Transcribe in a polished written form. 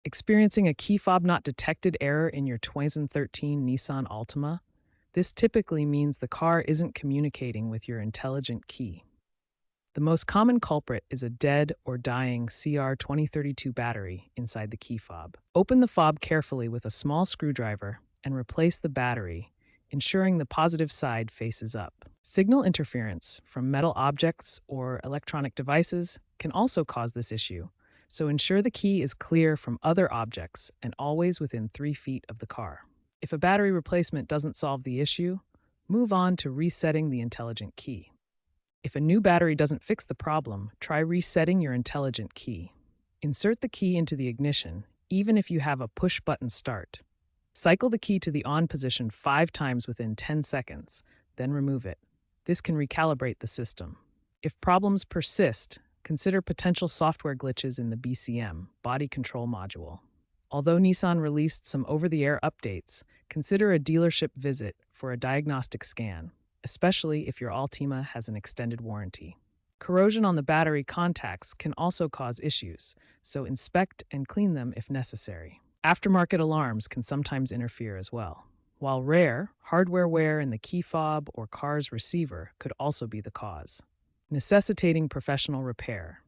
Experiencing a key fob not detected error in your 2013 Nissan Altima? This typically means the car isn't communicating with your intelligent key. The most common culprit is a dead or dying CR2032 battery inside the key fob. Open the fob carefully with a small screwdriver and replace the battery, ensuring the positive side faces up. Signal interference from metal objects or electronic devices can also cause this issue, so ensure the key is clear from other objects and always within 3 feet of the car. If a battery replacement doesn't solve the issue, move on to resetting the intelligent key. If a new battery doesn't fix the problem, try resetting your intelligent key. Insert the key into the ignition, even if you have a push-button start. Cycle the key to the on position 5 times within 10 seconds, then remove it. This can recalibrate the system. If problems persist, consider potential software glitches in the BCM, body control module. Although Nissan released some over-the-air updates, consider a dealership visit for a diagnostic scan, especially if your Altima has an extended warranty. Corrosion on the battery contacts can also cause issues, so inspect and clean them if necessary. Aftermarket alarms can sometimes interfere as well. While rare, hardware wear in the key fob or car's receiver could also be the cause, necessitating professional repair.